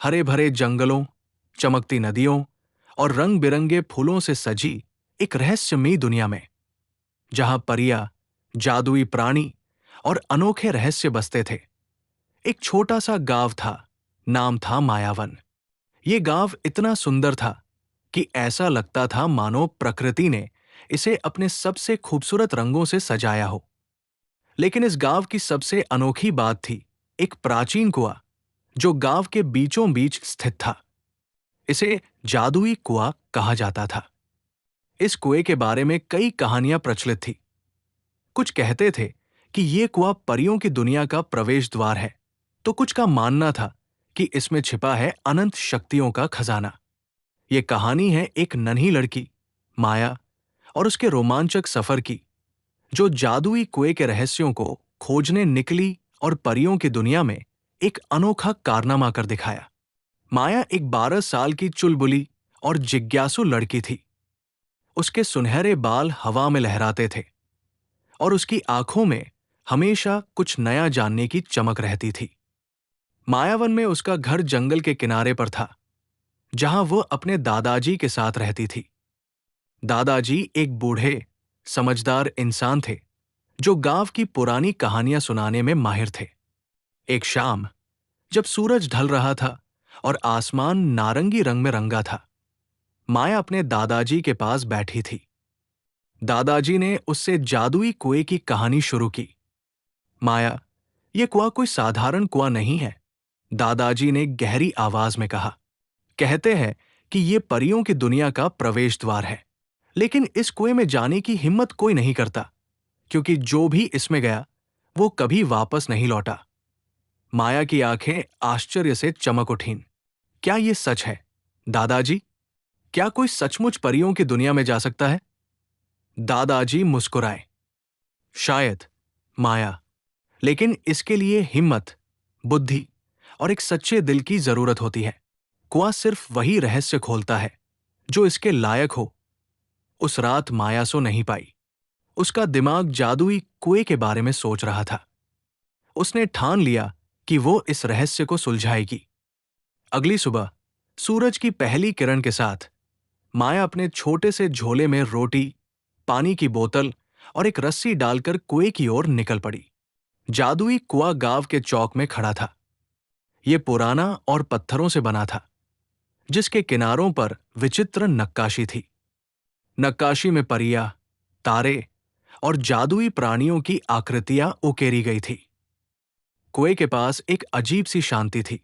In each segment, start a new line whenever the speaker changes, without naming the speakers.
हरे भरे जंगलों, चमकती नदियों और रंग बिरंगे फूलों से सजी एक रहस्यमयी दुनिया में, जहां परियां, जादुई प्राणी और अनोखे रहस्य बसते थे। एक छोटा सा गांव था, नाम था मायावन। ये गांव इतना सुंदर था कि ऐसा लगता था मानो प्रकृति ने इसे अपने सबसे खूबसूरत रंगों से सजाया हो। लेकिन इस गांव की सबसे अनोखी बात थी एक प्राचीन कुआं जो गांव के बीचों बीच स्थित था। इसे जादुई कुआं कहा जाता था। इस कुएं के बारे में कई कहानियां प्रचलित थी। कुछ कहते थे कि ये कुआं परियों की दुनिया का प्रवेश द्वार है, तो कुछ का मानना था कि इसमें छिपा है अनंत शक्तियों का खजाना। ये कहानी है एक नन्ही लड़की, माया, और उसके रोमांचक सफर की, जो जादुई कुएं के रहस्यों को खोजने निकली और परियों की दुनिया में एक अनोखा कारनामा कर दिखाया। माया एक 12 साल की चुलबुली और जिज्ञासु लड़की थी। उसके सुनहरे बाल हवा में लहराते थे और उसकी आंखों में हमेशा कुछ नया जानने की चमक रहती थी। मायावन में उसका घर जंगल के किनारे पर था, जहां वो अपने दादाजी के साथ रहती थी। दादाजी एक बूढ़े, समझदार इंसान थे जो गांव की पुरानी कहानियां सुनाने में माहिर थे। एक शाम, जब सूरज ढल रहा था और आसमान नारंगी रंग में रंगा था, माया अपने दादाजी के पास बैठी थी। दादाजी ने उससे जादुई कुएं की कहानी शुरू की। माया, यह कुआं कोई साधारण कुआं नहीं है, दादाजी ने गहरी आवाज में कहा। कहते हैं कि यह परियों की दुनिया का प्रवेश द्वार है, लेकिन इस कुएं में जाने की हिम्मत कोई नहीं करता, क्योंकि जो भी इसमें गया वो कभी वापस नहीं लौटा। माया की आंखें आश्चर्य से चमक उठीं। क्या यह सच है, दादाजी? क्या कोई सचमुच परियों की दुनिया में जा सकता है? दादाजी मुस्कुराए। शायद, माया, लेकिन इसके लिए हिम्मत, बुद्धि और एक सच्चे दिल की जरूरत होती है। कुआं सिर्फ वही रहस्य खोलता है जो इसके लायक हो। उस रात माया सो नहीं पाई। उसका दिमाग जादुई कुएं के बारे में सोच रहा था। उसने ठान लिया कि वो इस रहस्य को सुलझाएगी। अगली सुबह सूरज की पहली किरण के साथ माया अपने छोटे से झोले में रोटी, पानी की बोतल और एक रस्सी डालकर कुएं की ओर निकल पड़ी। जादुई कुआं गांव के चौक में खड़ा था। यह पुराना और पत्थरों से बना था, जिसके किनारों पर विचित्र नक्काशी थी। नक्काशी में परियां, तारे और जादुई प्राणियों की आकृतियां उकेरी गई थी। कुएं के पास एक अजीब सी शांति थी,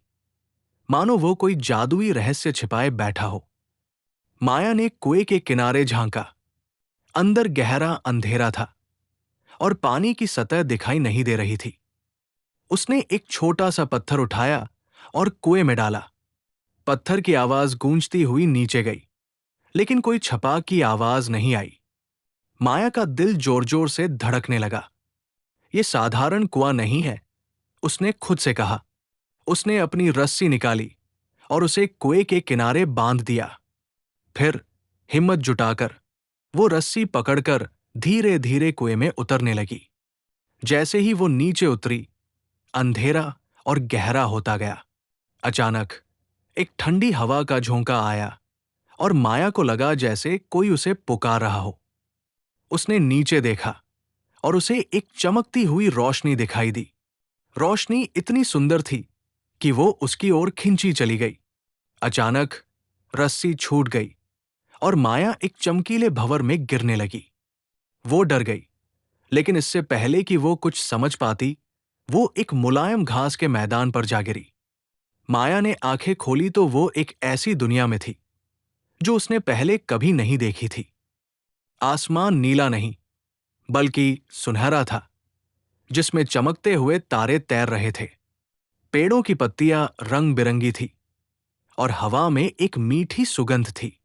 मानो वो कोई जादुई रहस्य छिपाए बैठा हो। माया ने कुएं के किनारे झांका। अंदर गहरा अंधेरा था और पानी की सतह दिखाई नहीं दे रही थी। उसने एक छोटा सा पत्थर उठाया और कुएं में डाला। पत्थर की आवाज गूंजती हुई नीचे गई, लेकिन कोई छपाक की आवाज नहीं आई। माया का दिल जोर जोर से धड़कने लगा। यह साधारण कुआं नहीं है, उसने खुद से कहा। उसने अपनी रस्सी निकाली और उसे कुएं के किनारे बांध दिया। फिर हिम्मत जुटाकर वो रस्सी पकड़कर धीरे धीरे कुएं में उतरने लगी। जैसे ही वो नीचे उतरी, अंधेरा और गहरा होता गया। अचानक एक ठंडी हवा का झोंका आया और माया को लगा जैसे कोई उसे पुकार रहा हो। उसने नीचे देखा और उसे एक चमकती हुई रोशनी दिखाई दी। रोशनी इतनी सुंदर थी कि वो उसकी ओर खिंची चली गई। अचानक रस्सी छूट गई और माया एक चमकीले भंवर में गिरने लगी। वो डर गई, लेकिन इससे पहले कि वो कुछ समझ पाती, वो एक मुलायम घास के मैदान पर जा गिरी। माया ने आंखें खोली तो वो एक ऐसी दुनिया में थी जो उसने पहले कभी नहीं देखी थी। आसमान नीला नहीं, बल्कि सुनहरा था, जिसमें चमकते हुए तारे तैर रहे थे। पेड़ों की पत्तियां रंग बिरंगी थी और हवा में एक मीठी सुगंध थी।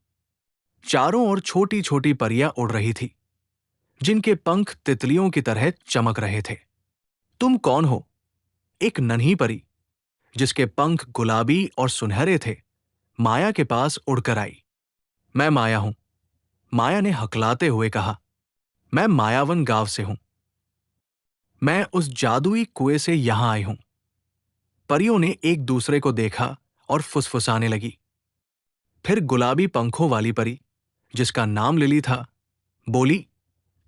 चारों ओर छोटी छोटी परियां उड़ रही थी, जिनके पंख तितलियों की तरह चमक रहे थे। तुम कौन हो? एक नन्ही परी, जिसके पंख गुलाबी और सुनहरे थे, माया के पास उड़कर आई। मैं माया हूं, माया ने हकलाते हुए कहा। मैं मायावन गांव से हूं। मैं उस जादुई कुएं से यहां आई हूं। परियों ने एक दूसरे को देखा और फुसफुसाने लगी। फिर गुलाबी पंखों वाली परी, जिसका नाम लिली था, बोली,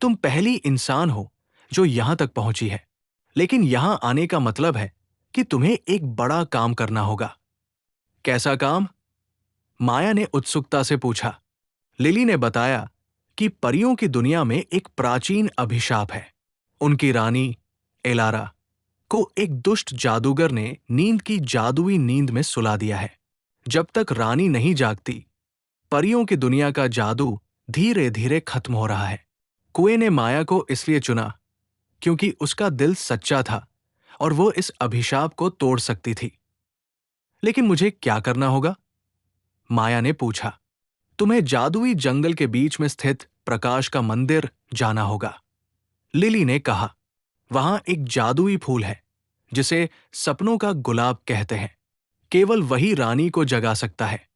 तुम पहली इंसान हो जो यहां तक पहुंची है, लेकिन यहां आने का मतलब है कि तुम्हें एक बड़ा काम करना होगा। कैसा काम? माया ने उत्सुकता से पूछा। लिली ने बताया कि परियों की दुनिया में एक प्राचीन अभिशाप है। उनकी रानी एलारा को एक दुष्ट जादूगर ने नींद की जादुई नींद में सुला दिया है। जब तक रानी नहीं जागती, परियों की दुनिया का जादू धीरे धीरे खत्म हो रहा है। कुएं ने माया को इसलिए चुना क्योंकि उसका दिल सच्चा था और वो इस अभिशाप को तोड़ सकती थी। लेकिन मुझे क्या करना होगा? माया ने पूछा। तुम्हें जादुई जंगल के बीच में स्थित प्रकाश का मंदिर जाना होगा, लिली ने कहा। वहां एक जादुई फूल है जिसे सपनों का गुलाब कहते हैं। केवल वही रानी को जगा सकता है,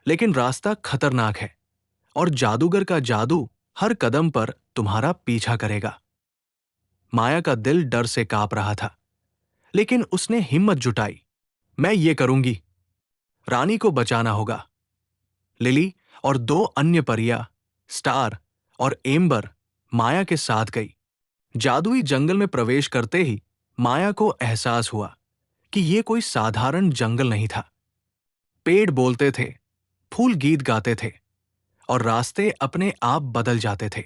लेकिन रास्ता खतरनाक है और जादूगर का जादू हर कदम पर तुम्हारा पीछा करेगा। माया का दिल डर से कांप रहा था, लेकिन उसने हिम्मत जुटाई। मैं ये करूंगी। रानी को बचाना होगा। लिली और दो अन्य परियां, स्टार और एम्बर, माया के साथ गई। जादुई जंगल में प्रवेश करते ही माया को एहसास हुआ कि ये कोई साधारण जंगल नहीं था। पेड़ बोलते थे, फूल गीत गाते थे और रास्ते अपने आप बदल जाते थे।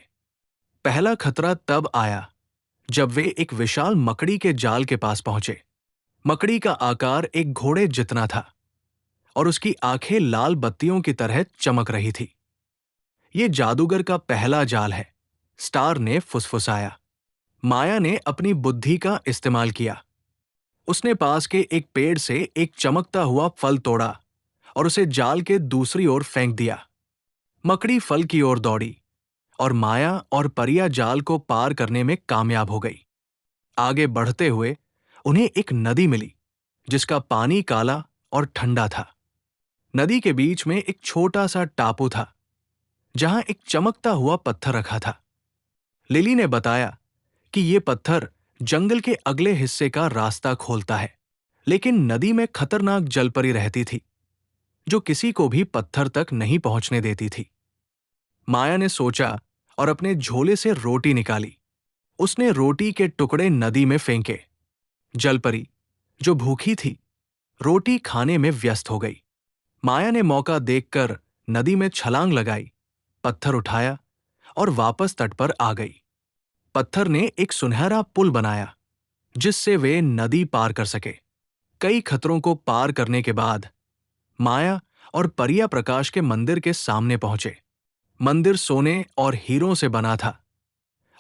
पहला खतरा तब आया जब वे एक विशाल मकड़ी के जाल के पास पहुंचे। मकड़ी का आकार एक घोड़े जितना था और उसकी आंखें लाल बत्तियों की तरह चमक रही थी। ये जादूगर का पहला जाल है, स्टार ने फुसफुसाया। माया ने अपनी बुद्धि का इस्तेमाल किया। उसने पास के एक पेड़ से एक चमकता हुआ फल तोड़ा और उसे जाल के दूसरी ओर फेंक दिया। मकड़ी फल की ओर दौड़ी और माया और परिया जाल को पार करने में कामयाब हो गई। आगे बढ़ते हुए उन्हें एक नदी मिली जिसका पानी काला और ठंडा था। नदी के बीच में एक छोटा सा टापू था जहां एक चमकता हुआ पत्थर रखा था। लिली ने बताया कि ये पत्थर जंगल के अगले हिस्से का रास्ता खोलता है, लेकिन नदी में खतरनाक जलपरी रहती थी जो किसी को भी पत्थर तक नहीं पहुंचने देती थी। माया ने सोचा और अपने झोले से रोटी निकाली। उसने रोटी के टुकड़े नदी में फेंके। जलपरी, जो भूखी थी, रोटी खाने में व्यस्त हो गई। माया ने मौका देखकर नदी में छलांग लगाई, पत्थर उठाया और वापस तट पर आ गई। पत्थर ने एक सुनहरा पुल बनाया जिससे वे नदी पार कर सके। कई खतरों को पार करने के बाद माया और परिया प्रकाश के मंदिर के सामने पहुंचे। मंदिर सोने और हीरों से बना था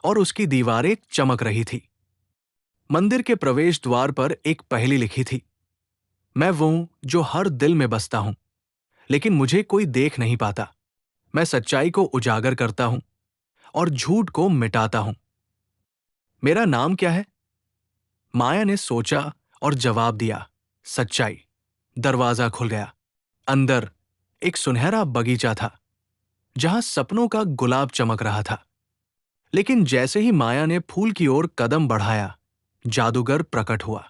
और उसकी दीवारें चमक रही थी। मंदिर के प्रवेश द्वार पर एक पहेली लिखी थी, मैं वो हूं जो हर दिल में बसता हूं, लेकिन मुझे कोई देख नहीं पाता। मैं सच्चाई को उजागर करता हूं और झूठ को मिटाता हूं। मेरा नाम क्या है? माया ने सोचा और जवाब दिया, सच्चाई। दरवाजा खुल गया। अंदर एक सुनहरा बगीचा था जहां सपनों का गुलाब चमक रहा था। लेकिन जैसे ही माया ने फूल की ओर कदम बढ़ाया, जादूगर प्रकट हुआ।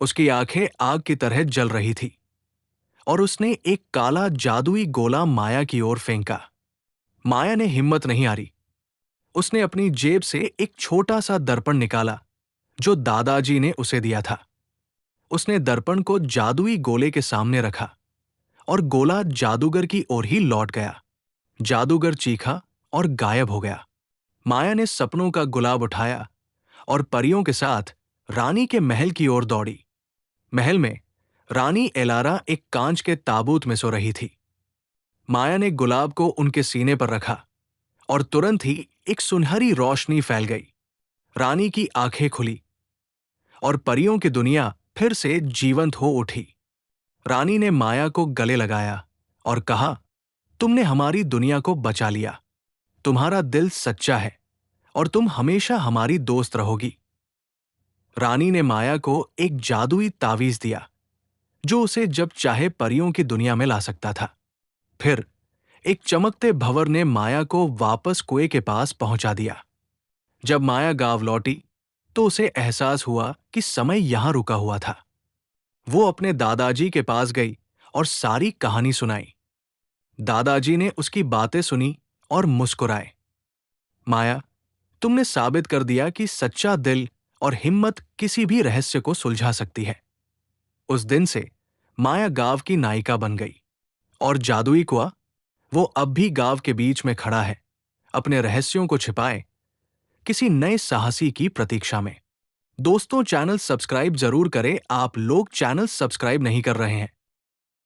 उसकी आंखें आग की तरह जल रही थी और उसने एक काला जादुई गोला माया की ओर फेंका। माया ने हिम्मत नहीं हारी। उसने अपनी जेब से एक छोटा सा दर्पण निकाला जो दादाजी ने उसे दिया था। उसने दर्पण को जादुई गोले के सामने रखा और गोला जादूगर की ओर ही लौट गया। जादूगर चीखा और गायब हो गया। माया ने सपनों का गुलाब उठाया और परियों के साथ रानी के महल की ओर दौड़ी। महल में रानी एलारा एक कांच के ताबूत में सो रही थी। माया ने गुलाब को उनके सीने पर रखा और तुरंत ही एक सुनहरी रोशनी फैल गई। रानी की आंखें खुली और परियों की दुनिया फिर से जीवंत हो उठी। रानी ने माया को गले लगाया और कहा, तुमने हमारी दुनिया को बचा लिया। तुम्हारा दिल सच्चा है और तुम हमेशा हमारी दोस्त रहोगी। रानी ने माया को एक जादुई तावीज दिया जो उसे जब चाहे परियों की दुनिया में ला सकता था। फिर एक चमकते भंवर ने माया को वापस कुएं के पास पहुंचा दिया। जब माया गांव लौटी तो उसे एहसास हुआ कि समय यहां रुका हुआ था। वो अपने दादाजी के पास गई और सारी कहानी सुनाई। दादाजी ने उसकी बातें सुनी और मुस्कुराए। माया, तुमने साबित कर दिया कि सच्चा दिल और हिम्मत किसी भी रहस्य को सुलझा सकती है। उस दिन से माया गांव की नायिका बन गई और जादुई कुआं, वो अब भी गांव के बीच में खड़ा है, अपने रहस्यों को छिपाए किसी नए साहसी की प्रतीक्षा में। दोस्तों, चैनल सब्सक्राइब जरूर करें। आप लोग चैनल सब्सक्राइब नहीं कर रहे हैं